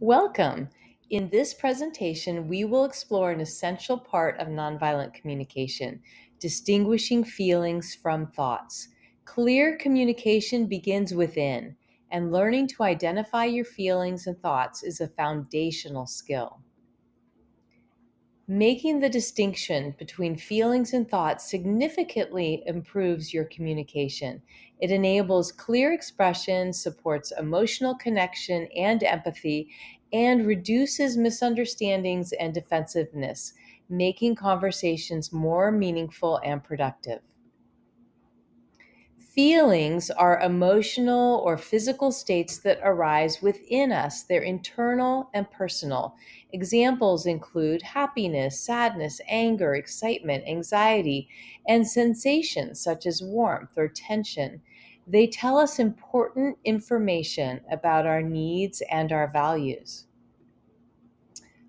Welcome. In this presentation, we will explore an essential part of nonviolent communication, distinguishing feelings from thoughts. Clear communication begins within, and learning to identify your feelings and thoughts is a foundational skill. Making the distinction between feelings and thoughts significantly improves your communication. It enables clear expression, supports emotional connection and empathy, and reduces misunderstandings and defensiveness, making conversations more meaningful and productive. Feelings are emotional or physical states that arise within us. They're internal and personal. Examples include happiness, sadness, anger, excitement, anxiety, and sensations such as warmth or tension. They tell us important information about our needs and our values.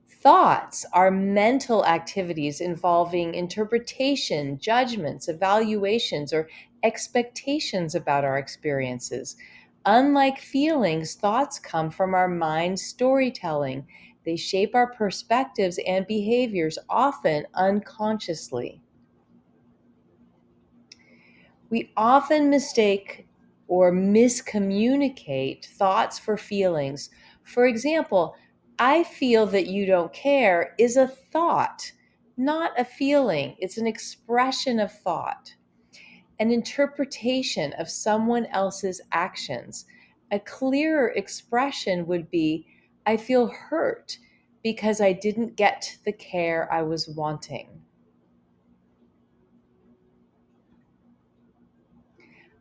Thoughts are mental activities involving interpretation, judgments, evaluations, or expectations about our experiences. Unlike feelings, thoughts come from our mind's storytelling. They shape our perspectives and behaviors, often unconsciously. We often mistake or miscommunicate thoughts for feelings. For example, I feel that you don't care is a thought, not a feeling. It's an expression of thought, an interpretation of someone else's actions. A clearer expression would be, I feel hurt because I didn't get the care I was wanting.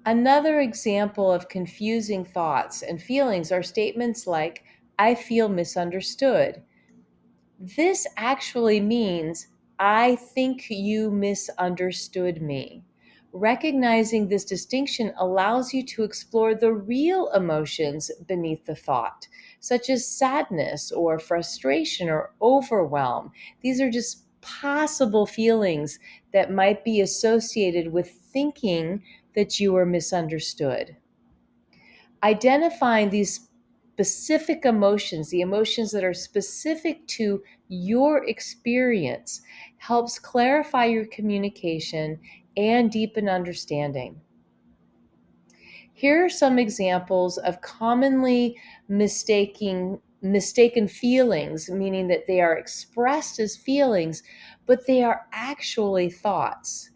Another example of confusing thoughts and feelings are statements like, I feel misunderstood. This actually means, I think you misunderstood me. Recognizing this distinction allows you to explore the real emotions beneath the thought, such as sadness or frustration or overwhelm. These are just possible feelings that might be associated with thinking that you were misunderstood. Identifying these specific emotions, the emotions that are specific to your experience, helps clarify your communication and deepen understanding. Here are some examples of commonly mistaken feelings, meaning that they are expressed as feelings, but they are actually thoughts.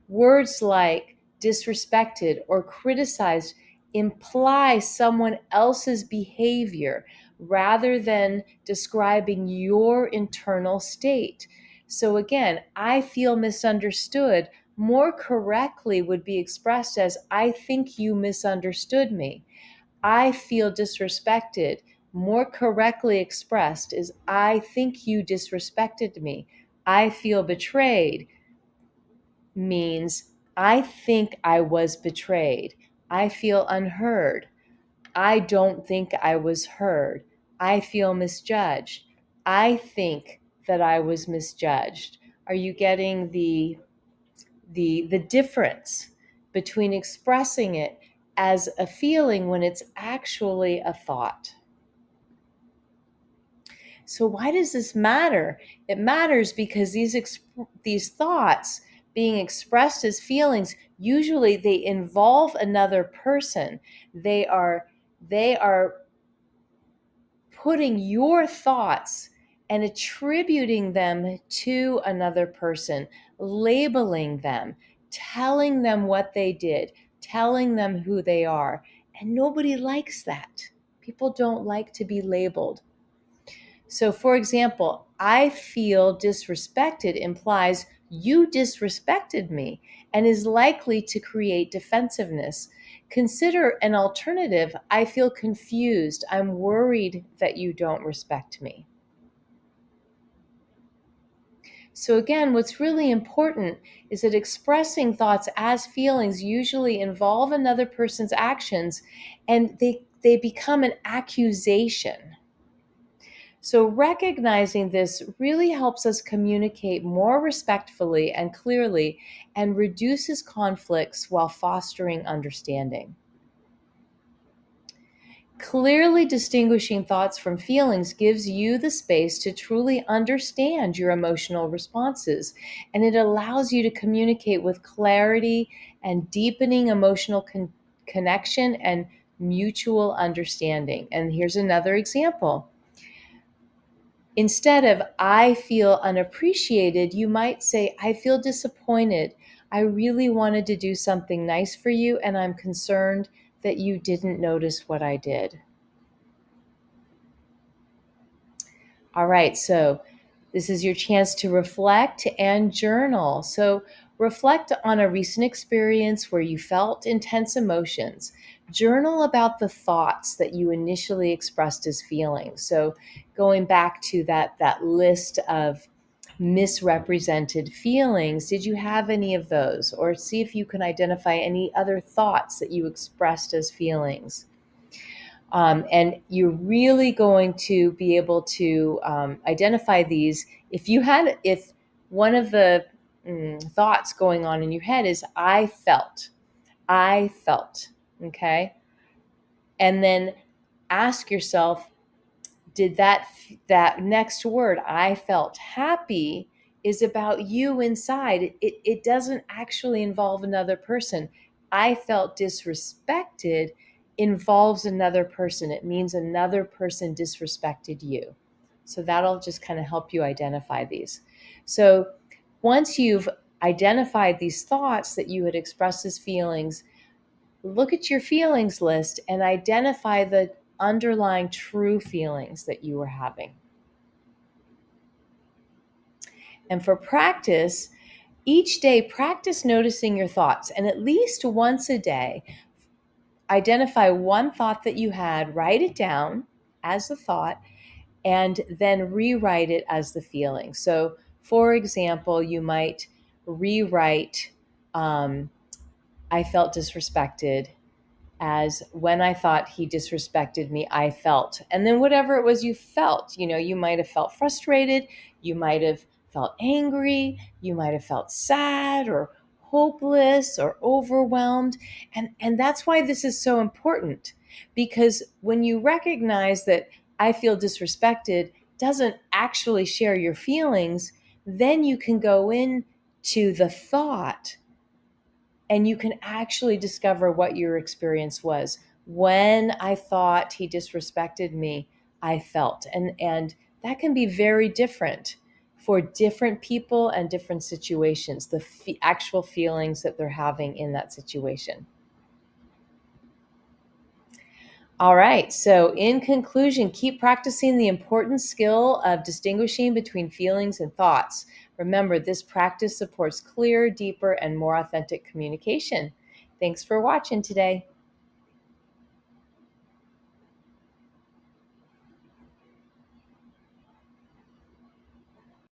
Words like disrespected or criticized imply someone else's behavior rather than describing your internal state. So, again, I feel misunderstood more correctly would be expressed as, I think you misunderstood me. I feel disrespected more correctly expressed is, I think you disrespected me. I feel betrayed means, I think I was betrayed. I feel unheard. I don't think I was heard. I feel misjudged. I think that I was misjudged. Are you getting the difference between expressing it as a feeling when it's actually a thought? So why does this matter? It matters because these thoughts being expressed as feelings, usually they involve another person. They are putting your thoughts and attributing them to another person, labeling them, telling them what they did, telling them who they are. And nobody likes that. People don't like to be labeled. So, for example, I feel disrespected implies you disrespected me and is likely to create defensiveness. Consider an alternative, I feel confused. I'm worried that you don't respect me. So, again, what's really important is that expressing thoughts as feelings usually involve another person's actions and they become an accusation. So, recognizing this really helps us communicate more respectfully and clearly and reduces conflicts while fostering understanding. Clearly distinguishing thoughts from feelings gives you the space to truly understand your emotional responses, and it allows you to communicate with clarity and deepening emotional connection and mutual understanding. And here's another example. Instead of I feel unappreciated, you might say, I feel disappointed. I really wanted to do something nice for you, and I'm concerned that you didn't notice what I did. All right, so this is your chance to reflect and journal. So, reflect on a recent experience where you felt intense emotions. Journal about the thoughts that you initially expressed as feelings. So, going back to that list of misrepresented feelings, did you have any of those? Or see if you can identify any other thoughts that you expressed as feelings. And you're really going to be able to identify these. If one of the thoughts going on in your head is I felt, okay, and then ask yourself, did that next word, I felt happy, is about you inside. It doesn't actually involve another person. I felt disrespected involves another person. It means another person disrespected you. So that'll just kind of help you identify these. So once you've identified these thoughts that you had expressed as feelings, look at your feelings list and identify the underlying true feelings that you were having. And for practice, each day practice noticing your thoughts, and at least once a day, identify one thought that you had, write it down as the thought, and then rewrite it as the feeling. So, for example, you might rewrite, I felt disrespected, as when I thought he disrespected me, I felt. And then whatever it was you felt, you might have felt frustrated, you might have felt angry, you might have felt sad or hopeless or overwhelmed. And that's why this is so important, because when you recognize that I feel disrespected doesn't actually share your feelings, then you can go into the thought and you can actually discover what your experience was. When I thought he disrespected me, I felt. And that can be very different for different people and different situations, the actual feelings that they're having in that situation. All right, so in conclusion, keep practicing the important skill of distinguishing between feelings and thoughts. Remember, this practice supports clearer, deeper, and more authentic communication. Thanks for watching today.